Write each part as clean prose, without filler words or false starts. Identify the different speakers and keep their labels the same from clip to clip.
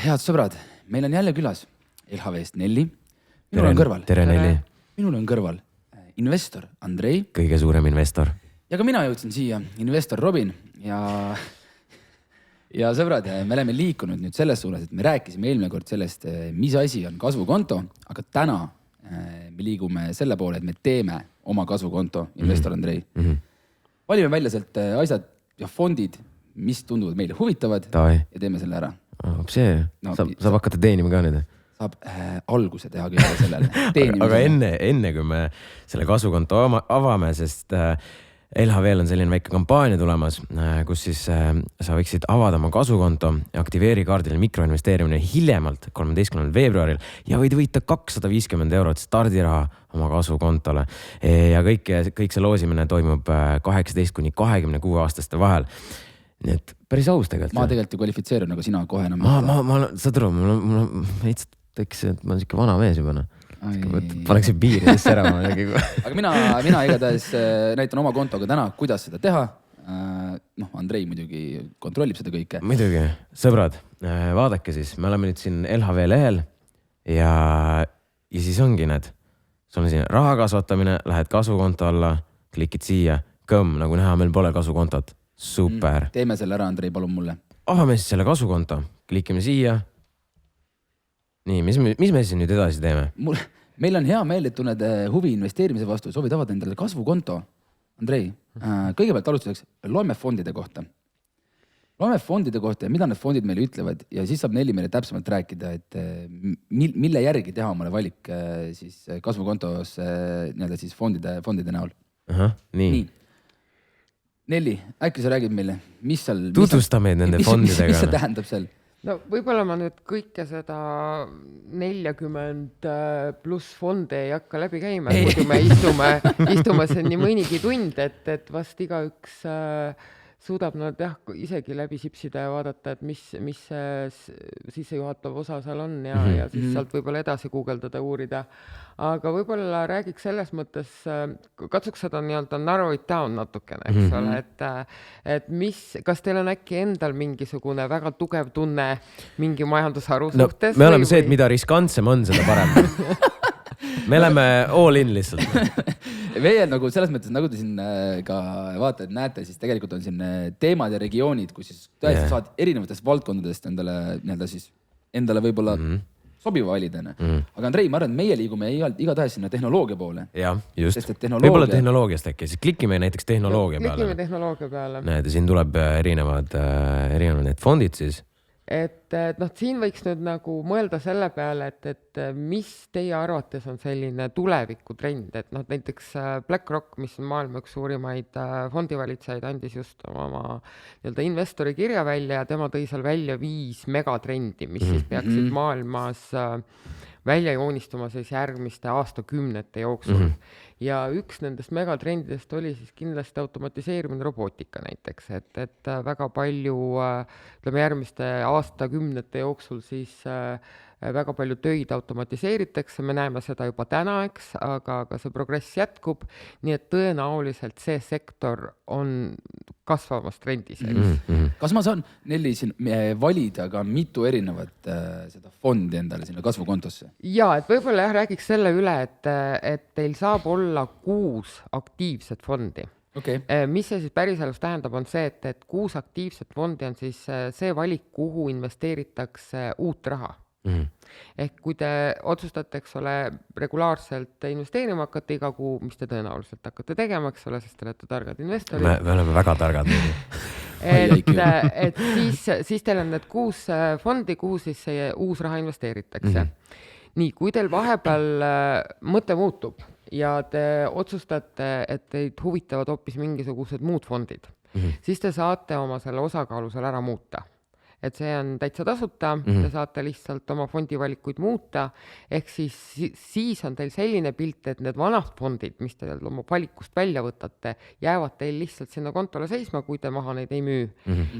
Speaker 1: Head sõbrad, meil on jälle külas LHV-st Nelli.
Speaker 2: Tere Nelli.
Speaker 1: Minul on kõrval investor Andrei.
Speaker 2: Kõige suurem investor.
Speaker 1: Ja ka mina jõudsin siia, investor Robin. Ja sõbrad, me oleme liikunud nüüd selles suunas, et me rääkisime eelmine kord sellest, mis asi on kasvukonto, aga täna me liigume selle poole, et me teeme oma kasvukonto, investor Andrei. Valime välja sealt asjad ja fondid, mis tunduvad meile huvitavad ja teeme selle ära.
Speaker 2: Saab hakata teenima ka nüüd.
Speaker 1: Saab alguse teha kõige sellele.
Speaker 2: Aga enne kui me selle kasvukonto avame, sest LHV-l on selline väike kampaania tulemas, kus siis sa võiksid avada oma kasvukonto ja aktiveeri kaardile mikroinvesteerimine hiljemalt 13. veebruaril ja võid võita 250 € stardiraha oma kasvukontole. Ja kõik see loosimine toimub 18–26 aastaste vahel. Nii et päris aus tegelikult.
Speaker 1: Ma tegelikult ju kvalifitseerun, nagu sina kohe enam.
Speaker 2: Saad aru, mul veits tekkis, et ma olen siuke vana mees juba. Paneksin piiridesse ära.
Speaker 1: Aga mina igatahes näitan oma kontoga täna, kuidas seda teha. Andrei muidugi kontrollib seda kõike.
Speaker 2: Muidugi. Sõbrad, vaadake siis. Me oleme nüüd siin LHV lehel ja siis ongi need. Sul on siin raha kasvatamine, lähed kasvukonto alla, klikid siia. Nagu näha, meil pole kasvukontot. Super.
Speaker 1: Teeme selle ära, Andrei, palun mulle.
Speaker 2: Avame siis selle kasvukonto. Klikime siia. Nii, mis me siis nüüd edasi teeme?
Speaker 1: Meil on hea meel, et tunned huvi investeerimise vastu. Soovid avada endale kasvukonto. Andrei, kõigepealt alustuseks loeme fondide kohta. Loeme fondide kohta ja mida need fondid meile ütlevad. Ja siis saab Nelli meile täpsemalt rääkida, et mille järgi teha omale valik siis kasvukontos siis fondide näol.
Speaker 2: Nii.
Speaker 1: Nelli, äkki sa räägid meile, mis seal...
Speaker 2: Tutvusta meid nende fondidega.
Speaker 1: Mis see tähendab seal?
Speaker 3: No võib-olla ma nüüd kõike seda 40 pluss fonde ei hakka läbi käima, muidu me istume see nii mõnigi tund, et vast igaüks suudab nad isegi läbi sipsida ja vaadata, et mis sissejuhatav osa seal on ja siis sealt võib-olla edasi guugeldada, uurida. Aga võib-olla räägiks selles mõttes, katsuks seda nii-öelda narrow it down natukene, eks ole, et kas teil on äkki endal mingisugune väga tugev tunne mingi majandusharu suhtes?
Speaker 2: Me oleme see, et mida riskantsem on, seda parem. Me oleme all in lihtsalt.
Speaker 1: Veel nagu selles mõttes, nagu te siin ka vaatajad näete, siis tegelikult on siin teemad ja regioonid, kus siis tõesti saad erinevatest valdkondadest endale võib-olla sobiva valida. Aga Andrei, ma arvan, et meie liigume igatahes sinna tehnoloogia poole.
Speaker 2: Jah, just. Võib-olla tehnoloogiast äkki. Siis klikime näiteks tehnoloogia peale.
Speaker 3: Klikime tehnoloogia peale.
Speaker 2: Näed, siin tuleb erinevad need fondid siis.
Speaker 3: Et siin võiks nüüd nagu mõelda selle peale, et mis teie arvates on selline tulevikutrend, et näiteks BlackRock, mis on maailma üks suurimaid fondivalitsejaid, andis just oma investori kirja välja ja tema tõi seal välja 5 megatrendi, mis siis peaksid maailmas välja joonistuma siis järgmiste aastakümnete jooksul. Ja üks nendest megatrendidest oli siis kindlasti automatiseerimine, robootika näiteks, et väga palju järgmiste aastakümnete jooksul siis väga palju töid automatiseeritakse, me näeme seda juba täna, aga see progress jätkub, nii et tõenäoliselt see sektor on kasvamas trendis.
Speaker 1: Kas ma saan Nelli siin valida ka mitu erinevat seda fondi endale sinna kasvukontosse?
Speaker 3: Jaa, et võib-olla räägiks selle üle, et teil saab olla 6 aktiivset fondi.
Speaker 1: Okay.
Speaker 3: Mis see siis päriselus tähendab, on see, et 6 aktiivset fondi on siis see valik, kuhu investeeritakse uut raha. Ehk kui te otsustate, eks ole, regulaarselt investeerima hakata iga kuu, mis te tõenäoliselt hakkate tegema, eks ole, sest te olete targad investorid.
Speaker 2: Me oleme väga targad.
Speaker 3: et siis teil on need 6 fondi, kuhu siis see uus raha investeeritakse. Nii, kui teil vahepeal mõte muutub ja te otsustate, et teid huvitavad hoopis mingisugused muud fondid, siis te saate oma selle osakaalu seal ära muuta. Et see on täitsa tasuta, te saate lihtsalt oma fondivalikuid muuta, ehk siis on teil selline pilt, et need vanad fondid, mis te oma valikust välja võtate, jäävad teil lihtsalt sinna kontole seisma, kui te maha neid ei müü.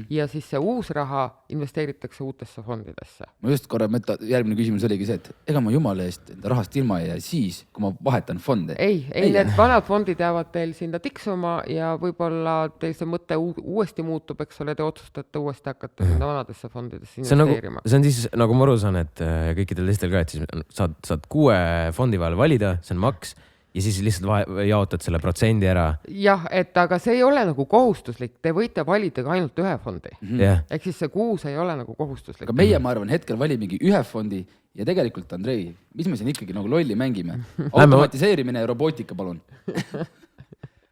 Speaker 3: Ja siis see uus raha investeeritakse uutesse fondidesse.
Speaker 1: Ma just korra järgmine küsimus oligi see, et ega ma jumala eest enda rahast ilma ja siis, kui ma vahetan fonde.
Speaker 3: Ei, need vanad fondid jäävad teil sinna tiksuma ja võib-olla teil see mõte uuesti muutub, eks ole, te otsustate uuesti hakata sinna vanades nendesse fondidesse
Speaker 2: see on
Speaker 3: investeerima.
Speaker 2: see on siis, nagu ma aru saan, et kõikidel teistel ka, et siis saad 6 fondi vahel valida, see on maks ja siis lihtsalt jaotad selle protsendi ära.
Speaker 3: Jah, et aga see ei ole nagu kohustuslik, te võite valida ka ainult ühe fondi.
Speaker 2: Jah.
Speaker 3: Ehk siis see 6 ei ole nagu kohustuslik.
Speaker 1: Aga meie, ma arvan, hetkel valimegi ühe fondi ja tegelikult, Andrei, mis me siin ikkagi nagu lolli mängime? Automatiseerimine ja robootika, palun.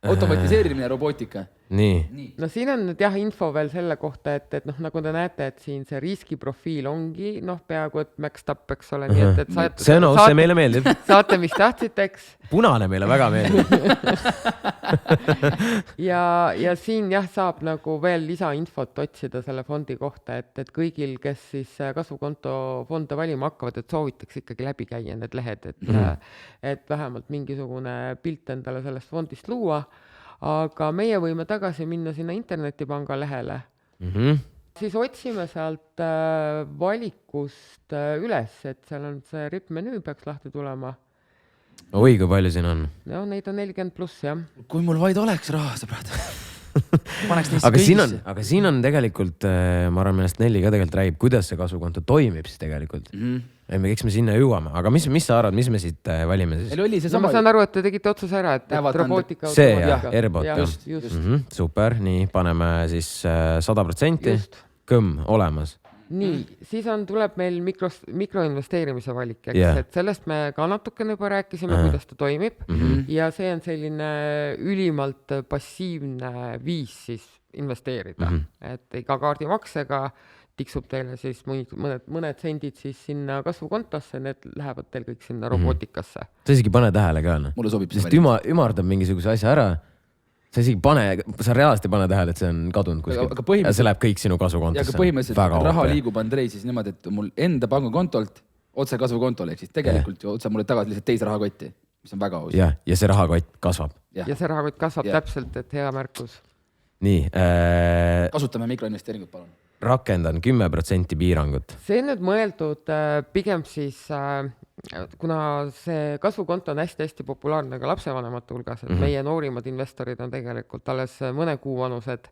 Speaker 1: Automatiseerimine ja robootika.
Speaker 2: Nii.
Speaker 3: No siin on nüüd jah info veel selle kohta, et noh, nagu te näete, et siin see riskiprofiil ongi peaaegu, et maxed up, eks ole, nii et
Speaker 2: see on see meile meeldib.
Speaker 3: Saate, mis tahtsite, eks.
Speaker 2: Punane meile väga meeldib.
Speaker 3: ja siin jah, saab nagu veel lisainfot otsida selle fondi kohta, et kõigil, kes siis kasvukonto fonde valima hakkavad, et soovitaks ikkagi läbi käia need lehed, et vähemalt mingisugune pilt endale sellest fondist luua. Aga meie võime tagasi minna sinna internetipanga lehele. Siis otsime sealt valikust üles, et seal on see rippmenüü peaks lahti tulema.
Speaker 2: Oi, kui palju siin on?
Speaker 3: No, neid on 40+, jah.
Speaker 1: Kui mul vaid oleks raha, sõbrad.
Speaker 2: Aga siin on tegelikult, ma arvan, millest Nelli ka tegelikult räägib, kuidas see kasvukonto toimib siis tegelikult. Eks me sinna jõuame. Aga mis sa arvad, mis me siit valime siis?
Speaker 3: No ma saan aru, et te tegite otsuse ära, et robootika...
Speaker 2: See ja, Airbot. Super, nii, paneme siis 100%. Kõmm olemas.
Speaker 3: Nii, siis tuleb meil mikroinvesteerimise valik, eks, et sellest me ka natukene juba rääkisime, kuidas ta toimib ja see on selline ülimalt passiivne viis siis investeerida, et iga kaardimaksega tiksub teile siis mõned sendid siis sinna kasvukontosse, need lähevad teil kõik sinna robootikasse.
Speaker 2: Sa isegi pane tähele ka, no?
Speaker 1: Mulle sobib see
Speaker 2: valik. Ümardab mingisuguse asja ära. Sa isegi sa reaalselt ei pane tähele, et see on kadunud kuskil. Ja see läheb kõik sinu kasvukontosse.
Speaker 1: Ja ka põhimõtteliselt raha liigub, Andrei, siis niimoodi, et mul enda pangakontolt otse kasvukontole, ehk siis tegelikult ju otse mulle tagasi lihtsalt teise rahakotti, mis on väga aus.
Speaker 2: Ja see rahakott kasvab.
Speaker 3: Ja see rahakott kasvab täpselt, et hea märkus.
Speaker 2: Nii.
Speaker 1: Kasutame mikroinvesteeringut, palun.
Speaker 2: Rakendan 10% piirangut.
Speaker 3: See on nüüd mõeldud pigem siis, kuna see kasvukonto on hästi-hästi populaarne ka lapsevanemate hulgas, et meie noorimad investorid on tegelikult alles mõne kuu vanused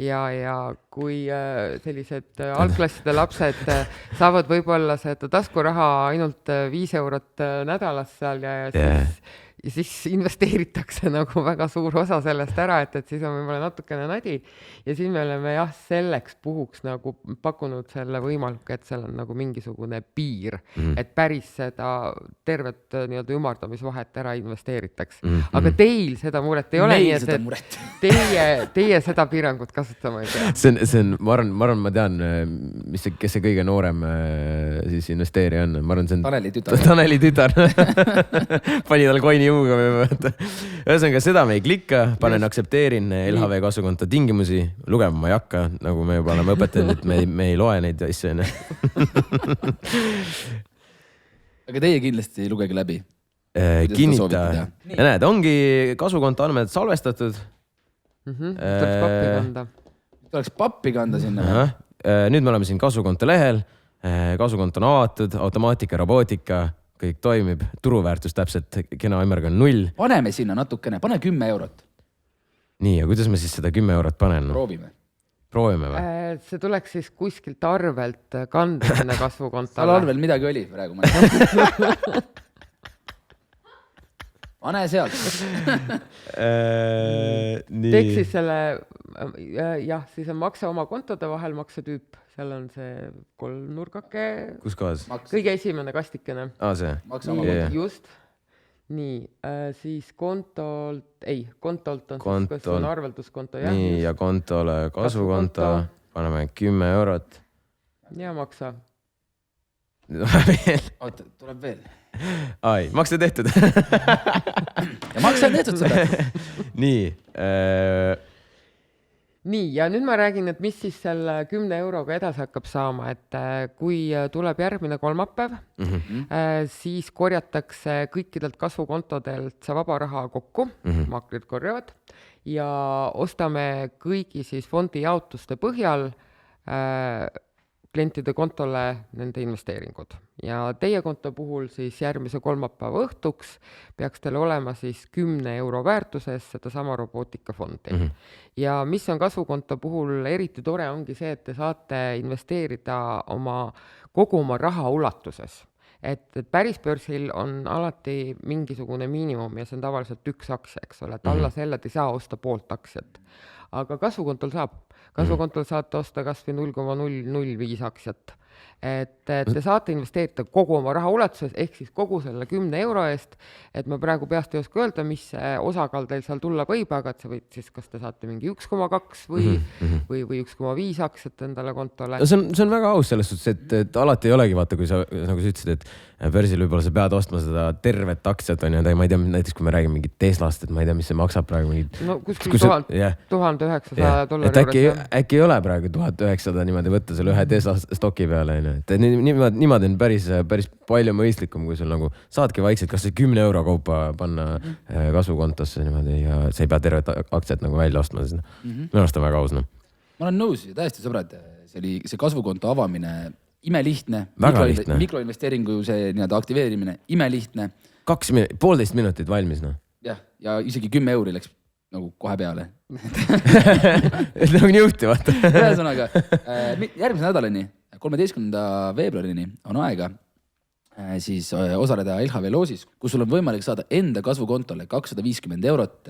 Speaker 3: ja kui sellised algklasside lapsed saavad võib-olla seda taskuraha ainult 5 eurot nädalas seal ja siis investeeritakse nagu väga suur osa sellest ära, et siis on võib-olla natukene nadi ja siis me oleme jah selleks puhuks nagu pakkunud selle võimaluke, et seal on nagu mingisugune piir, et päris seda tervet nii-öelda ümardamisvahet ära investeeritakse. Aga teil seda muret ei ole, nii et teie seda piirangut kasutama ei pea.
Speaker 2: See on, ma arvan, ma tean, kes see kõige noorem siis investeerija on. Ma arvan, see on Taneli tütar. Pani tal koini juuga või võtta. Ühesõnaga, seda me ei klikka, panen aktsepteerin LHV kasvukonto tingimusi, lugema ma ei hakka, nagu me juba oleme õpetanud, et me ei loe neid asju.
Speaker 1: Aga teie kindlasti ei lugegi läbi.
Speaker 2: Kinnita. Ja näed, ongi kasvukonto andmed salvestatud.
Speaker 3: Tuleks
Speaker 1: pappi kanda sinna.
Speaker 2: Nüüd me oleme siin kasvukonto lehel, kasvukonto on avatud, automaatika, robootika, kõik toimib, turuväärtus täpselt, kena ümmarga on 0.
Speaker 1: Paneme sinna natukene, pane 10 eurot.
Speaker 2: Nii, ja kuidas me siis seda 10 eurot panen? Proovime või?
Speaker 3: See tuleks siis kuskilt arvelt kanda sinna kasvukontole.
Speaker 1: Seal arvel midagi oli praegu. Pane sealt.
Speaker 3: Teeks siis selle, jah, siis on makse oma kontode vahel maksetüüp, seal on see 3-nurgake.
Speaker 2: Kus kohas?
Speaker 3: Kõige esimene kastikene.
Speaker 2: See?
Speaker 3: Just. Nii, siis kontolt on siis, kus on arvelduskonto.
Speaker 2: Nii, ja kontole kasvukonto, paneme 10 eurot.
Speaker 3: Ja maksa.
Speaker 1: Oota, tuleb veel.
Speaker 2: Ai, makse tehtud.
Speaker 1: Ja makse on tehtud seda.
Speaker 3: Nii, ja nüüd ma räägin, et mis siis selle 10 euroga edasi hakkab saama, et kui tuleb järgmine kolmapäev, siis korjatakse kõikidelt kasvukontodelt see vaba raha kokku, maklid korjavad, ja ostame kõigi siis fondi jaotuste põhjal klientide kontole nende investeeringud ja teie konto puhul siis järgmise kolmapäeva õhtuks peaks teil olema siis 10 euro väärtuses sedasama robootikafondi. Ja mis on kasvukonto puhul eriti tore ongi see, et te saate investeerida kogu oma raha ulatuses. Et päris börsil on alati mingisugune miinimum ja see on tavaliselt üks aktsia, eks ole, et alla selle te ei saa osta poolt aktsiat. Aga kasvukontol saab. Kasvukontol saate osta kas või 0,005 aktsiat. Et te saate investeerida kogu oma raha ulatuses, ehk siis kogu selle 10 euro eest, et ma praegu peast ei oska öelda, mis osakaal teil seal tulla võib, aga et see võib siis, kas te saate mingi 1,2 või 1,5 aktsiat endale kontole.
Speaker 2: See on väga aus selles suhtes, et alati ei olegi, vaata, kui sa, nagu sa ütlesid, et börsil võib-olla sa pead ostma seda tervet aktsiat, on ju, ma ei tea, näiteks kui me räägime mingit Teslast, et ma ei tea, mis see maksab praegu mingid...
Speaker 3: No kuskil $1900
Speaker 2: äkki ei ole praegu 1900 niimoodi võtta selle ühe Tesla stoki peale, et niimoodi on päris palju mõistlikum, kui sul nagu saadki vaikselt kas see 10 euro kaupa panna kasvukontosse niimoodi ja sa ei pea tervet aktsiat nagu välja ostma. Minu arust on väga aus. No.
Speaker 1: Ma olen nõus, täiesti sõbrad, see kasvukonto avamine imelihtne, mikroinvesteeringu see aktiveerimine, imelihtne.
Speaker 2: 1,5 minutit valmis, no.
Speaker 1: Jah, ja isegi 10 euri läks nagu kohe peale.
Speaker 2: Nagu nii juhti, vaata.
Speaker 1: Ühesõnaga, järgmise nädalani, 13. veebruarini on aega siis osaleda LHV loosis, kus sul on võimalik saada enda kasvukontole 250 eurot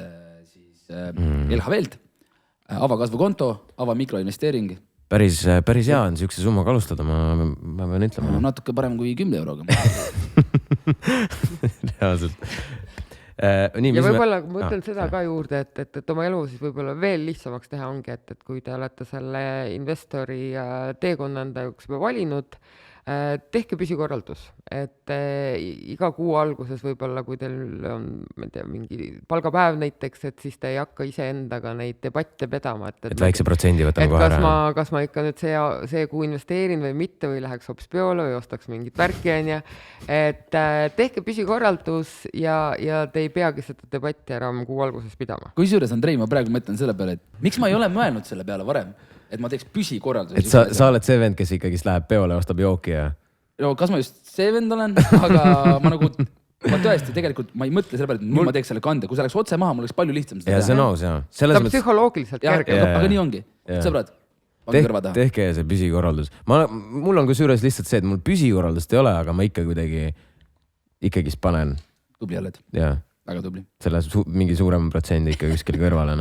Speaker 1: siis LHV-lt. Ava kasvukonto, ava mikroinvesteering.
Speaker 2: Päris hea on siukse summaga alustada, ma pean ütlema.
Speaker 1: Natuke parem kui 10 euroga.
Speaker 2: Reaalselt.
Speaker 3: Ja võib-olla ma ütlen seda ka juurde, et oma elu siis võib-olla veel lihtsamaks teha ongi, et kui te olete selle investori teekonna enda jaoks valinud, tehke püsikorraldus, et iga kuu alguses võib-olla, kui teil on mingi palgapäev näiteks, et siis te ei hakka ise endaga neid debatte pedama.
Speaker 2: Et väikse protsendi võtame kohe ära.
Speaker 3: Kas ma ikka nüüd see kuu investeerin või mitte või läheks hoopis peole või ostaks mingit värki, et tehke püsikorraldus ja te ei peagi seda debatti ära kuu alguses pidama.
Speaker 1: Kusjuures, Andrei, ma praegu mõtlen selle peale, et miks ma ei ole mõelnud selle peale varem? Et ma teeks püsikorraldus.
Speaker 2: Et sa oled see vend, kes ikkagi läheb peole ja ostab jooki ja...
Speaker 1: No, kas ma just see vend olen, aga ma tõesti tegelikult, ma ei mõtle selle peale, et nüüd ma teeks selle kande. Kui see oleks otse maha, mul oleks palju lihtsam seda
Speaker 2: teha. Ja see on aus, jah.
Speaker 3: See on psühholoogiliselt kerge.
Speaker 1: Aga nii ongi. Sõbrad,
Speaker 2: tehke see püsikorraldus. Mul on kusjuures lihtsalt see, et mul püsikorraldust ei ole, aga ma ikkagi panen.
Speaker 1: Tubli oled.
Speaker 2: Jaa.
Speaker 1: Väga tubli.
Speaker 2: Selle mingi suurema protsendi ikka kuskil kõrvale.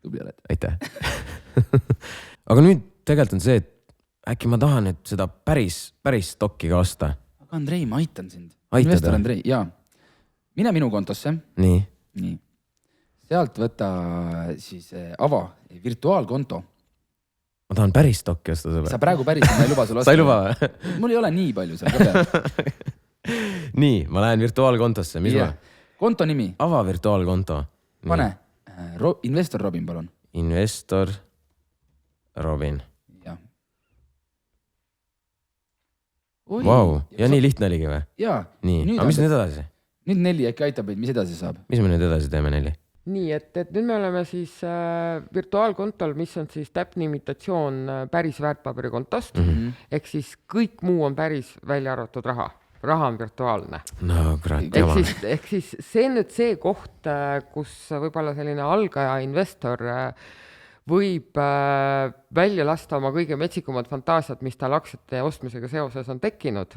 Speaker 1: Tubli oled.
Speaker 2: Aitäh. Aga nüüd tegelikult on see, et äkki ma tahan nüüd seda päris stokki ka osta.
Speaker 1: Aga Andrei, ma aitan sind.
Speaker 2: Aitad?
Speaker 1: Investor Andrei, jaa. Mine minu kontosse.
Speaker 2: Nii.
Speaker 1: Sealt võta siis ava virtuaalkonto.
Speaker 2: Ma tahan päris stokki osta sõber.
Speaker 1: Sa praegu päris, ma ei luba sulle osta.
Speaker 2: Sa ei luba või?
Speaker 1: Mul ei ole nii palju seal ka peal.
Speaker 2: Nii, ma lähen virtuaalkontosse. Mis ma?
Speaker 1: Konto nimi.
Speaker 2: Ava virtuaalkonto.
Speaker 1: Pane. Investor Robin, palun.
Speaker 2: Investor Robin.
Speaker 1: Jah.
Speaker 2: Vau, ja nii lihtne oligi või?
Speaker 1: Jaa.
Speaker 2: Nii, aga mis nüüd edasi?
Speaker 1: Nüüd 4 äkki aitab, mis edasi saab?
Speaker 2: Mis me nüüd edasi teeme 4?
Speaker 3: Nii, et nüüd me oleme siis virtuaalkontol, mis on siis täpne imitatsioon päris väärtpaberikontost, ehk siis kõik muu on päris välja arvatud raha. Raha on virtuaalne.
Speaker 2: No, kurat,
Speaker 3: ehk siis see on nüüd see koht, kus võib-olla selline algaja investor võib välja lasta oma kõige metsikumad fantaasiad, mis tal aktsiate ostmisega seoses on tekkinud.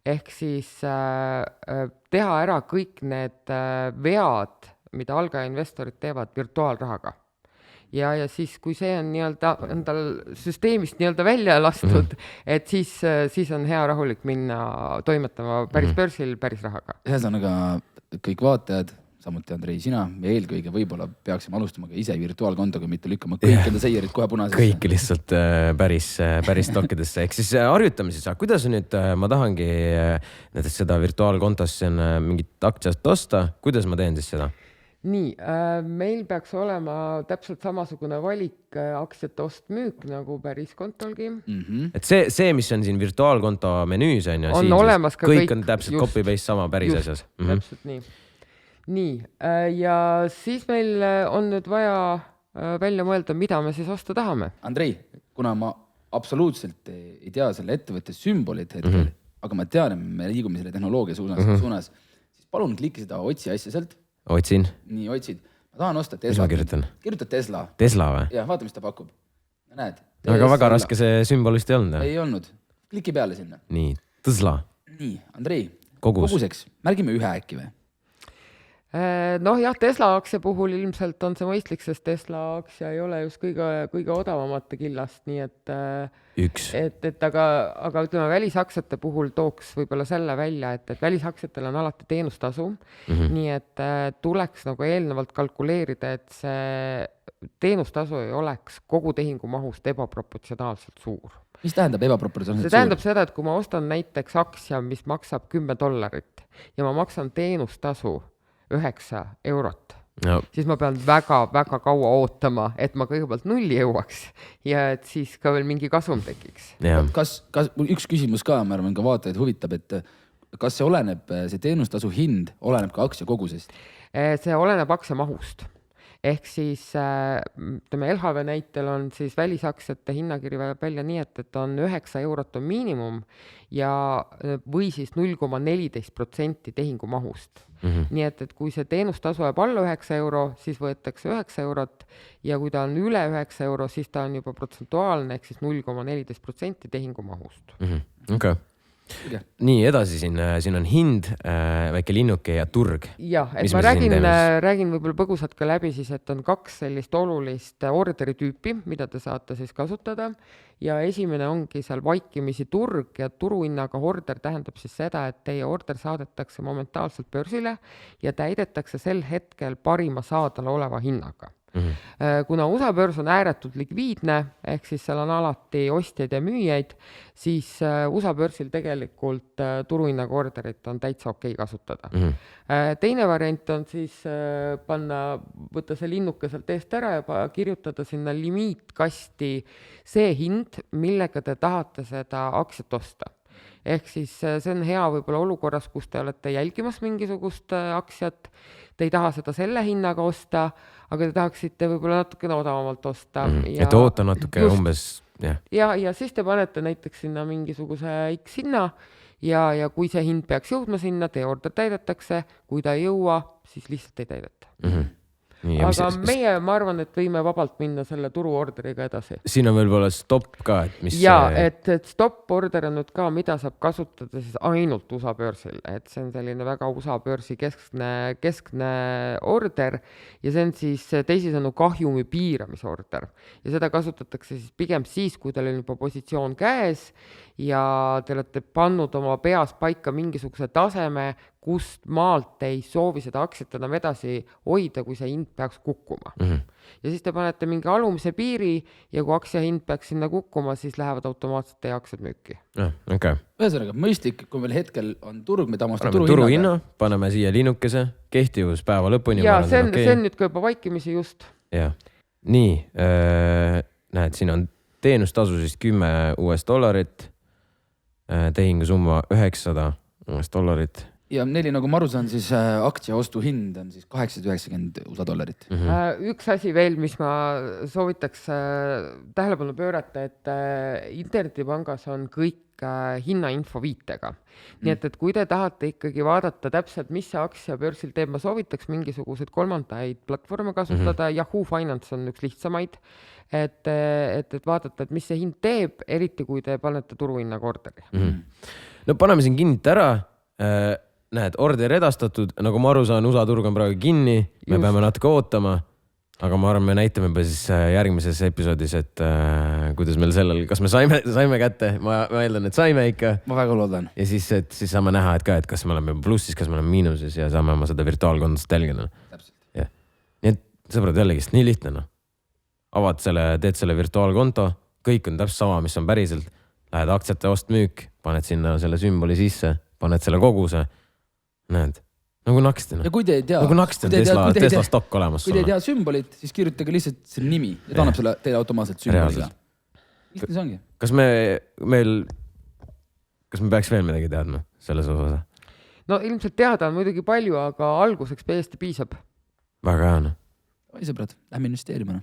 Speaker 3: Ehk siis teha ära kõik need vead, mida algaja investorid teevad virtuaalrahaga. Ja siis, kui see on endal süsteemist välja lastud, et siis on hea rahulik minna toimetama päris börsil päris rahaga.
Speaker 1: Ühesõnaga, kõik vaatajad, samuti Andrei, sina ja eelkõige võib-olla peaksime alustama ka ise virtuaalkontoga, mitte lükkama kõik enda seierid kohe punasesse.
Speaker 2: Kõik lihtsalt päris stokkidesse. Ehk siis harjutame siis, kuidas nüüd ma tahangi näiteks seda virtuaalkontosse mingit aktsiast osta, kuidas ma teen siis seda?
Speaker 3: Nii, meil peaks olema täpselt samasugune valik aktsiate ost-müük nagu päris kontolgi.
Speaker 2: Et see, mis on siin virtuaalkonto menüüs,
Speaker 3: on olemas ka
Speaker 2: kõik on täpselt copy-paste sama päris asjas.
Speaker 3: Täpselt nii. Nii, ja siis meil on nüüd vaja välja mõelda, mida me siis osta tahame.
Speaker 1: Andrei, kuna ma absoluutselt ei tea selle ettevõtte sümbolit hetkel, aga ma tean, et me liigume selle tehnoloogia suunas, siis palun klikki seda otsi asja sealt.
Speaker 2: Otsin.
Speaker 1: Nii, otsid. Ma tahan osta
Speaker 2: Mis
Speaker 1: Tesla.
Speaker 2: ma kirjutan?
Speaker 1: Kirjuta Tesla.
Speaker 2: Tesla või?
Speaker 1: Ja vaata, mis ta pakub. Näed.
Speaker 2: Aga väga raske see sümbolist ei olnud.
Speaker 1: Ei olnud. Kliki peale sinna.
Speaker 2: Nii, Tesla.
Speaker 1: Nii, Andrei.
Speaker 2: Kogus.
Speaker 1: Koguseks. Märgime ühe äkki või?
Speaker 3: Noh jah, Tesla aktsia puhul ilmselt on see mõistlik, sest Tesla aktsia ei ole just kõige odavamate killast, nii et
Speaker 2: Üks.
Speaker 3: aga ütleme, välisaktsiate puhul tooks võib-olla selle välja, et välisaktsiatel on alati teenustasu, nii et tuleks nagu eelnevalt kalkuleerida, et see teenustasu ei oleks kogu tehingumahust ebaproportsionaalselt suur.
Speaker 1: Mis tähendab ebaproportsionaalselt
Speaker 3: suur? See tähendab seda, et kui ma ostan näiteks aktsia, mis maksab $10 ja ma maksan teenustasu 9 eurot,
Speaker 2: No.
Speaker 3: siis ma pean väga-väga kaua ootama, et ma kõigepealt nulli jõuaks ja et siis ka veel mingi kasum tekiks.
Speaker 1: Kas üks küsimus ka, ma arvan, ka vaatajaid huvitab, et kas see oleneb, see teenustasu hind oleneb ka aktsia kogusest?
Speaker 3: See oleneb aktsia mahust. Ehk siis ütleme, LHV näitel on siis välisaktsiate hinnakiri välja nii, et on 9 eurot on miinimum ja või siis 0,14% tehingumahust. Nii et kui see teenustasu jääb alla 9 euro, siis võetakse 9 eurot ja kui ta on üle 9 euro, siis ta on juba protsentuaalne, ehk siis 0,14% tehingumahust.
Speaker 2: Okay. Nii, edasi siin on hind, väike linnuke ja turg.
Speaker 3: Jah, et ma räägin võib-olla põgusalt ka läbi siis, et on 2 sellist olulist orderi tüüpi, mida te saate siis kasutada ja esimene ongi seal vaikimisi turg ja turuhinnaga order tähendab siis seda, et teie order saadetakse momentaalselt börsile ja täidetakse sel hetkel parima saadal oleva hinnaga. Kuna USA börs on ääretult likviidne, ehk siis seal on alati ostjaid ja müüjaid, siis USA börsil tegelikult turuhinnaga orderit on täitsa okei kasutada. Teine variant on siis võtta see linnuke sealt eest ära ja kirjutada sinna limiitkasti see hind, millega te tahate seda aktsiat osta. Ehk siis see on hea võib-olla olukorras, kus te olete jälgimas mingisugust aktsiat, te ei taha seda selle hinnaga osta, aga te tahaksite võib-olla natukene odavamalt osta.
Speaker 2: Et oota natuke just, umbes.
Speaker 3: Ja siis te panete näiteks sinna mingisuguse X hinna ja kui see hind peaks jõudma sinna, teie order täidetakse, kui ta ei jõua, siis lihtsalt ei täideta. Nii, aga meie, ma arvan, et võime vabalt minna selle turuorderiga edasi.
Speaker 2: Siin on võib-olla stop ka, et mis
Speaker 3: et stop order on nüüd ka, mida saab kasutada siis ainult USA börsil, et see on selline väga USA börsi keskne order ja see on siis teisisõnu kahjumi piiramise order ja seda kasutatakse siis pigem siis, kui teil on juba positsioon käes ja te olete pannud oma peas paika mingisuguse taseme, kust maalt ei soovi seda aktsiat enam edasi hoida, kui see hind peaks kukkuma. Ja siis te panete mingi alumise piiri ja kui aktsia hind peaks sinna kukkuma, siis lähevad automaatselt teie aktsiad müüki.
Speaker 2: Okay.
Speaker 1: Ühesõnaga, mõistlik, kui meil hetkel on turg, mida ma
Speaker 2: ostan turuhinna, paneme siia linnukese, kehtivus päeva lõpuni.
Speaker 3: Ja see on nüüd ka juba vaikimisi just.
Speaker 2: Ja. Nii, näed, siin on teenustasu siis $10, tehingusumma $9.
Speaker 3: Ja
Speaker 1: neli, nagu ma aru saan, siis aktsia ostu hind on siis $890.
Speaker 3: Üks asi veel, mis ma soovitaks tähelepanu pöörata, et internetipangas on kõik hinnainfo viitega. Nii et kui te tahate ikkagi vaadata täpselt, mis see aktsia börsil teeb, ma soovitaks mingisugused kolmandaid platvorme kasutada. Yahoo Finance on üks lihtsamaid, et vaadata, et mis see hind teeb, eriti kui te panete turuhinnaga orderi.
Speaker 2: No paneme siin kinnita ära. Näed, order edastatud, nagu ma aru saan, USA turg on praegu kinni, me peame natuke ootama, aga ma arvan, me näitame juba siis järgmises episoodis, et kuidas meil sellel, kas me saime kätte, ma eeldan, et saime ikka.
Speaker 1: Ma väga loodan.
Speaker 2: Ja siis saame näha, et kas me oleme plussis, kas me oleme miinuses ja saame oma seda virtuaalkontost telgida.
Speaker 1: Täpselt.
Speaker 2: Ja. Nii et sõbrad jällegist, nii lihtne. Teed selle virtuaalkonto, kõik on täpselt sama, mis on päriselt, lähed aktsiate ost-müük, paned sinna selle sümboli sisse, paned selle koguse. Näed, nagu naksti.
Speaker 1: Ja kui te ei tea,
Speaker 2: nagu naksti on Tesla stock olemas.
Speaker 1: Kui te ei tea sümbolit, siis kirjutage lihtsalt selle nimi ja ta annab selle teile automaatselt sümboliga. Lihtne see ongi.
Speaker 2: Kas me peaks veel midagi teadma selles osas?
Speaker 3: No ilmselt teada on muidugi palju, aga alguseks täiesti piisab.
Speaker 2: Väga hea.
Speaker 1: Oi sõbrad, lähme investeerima.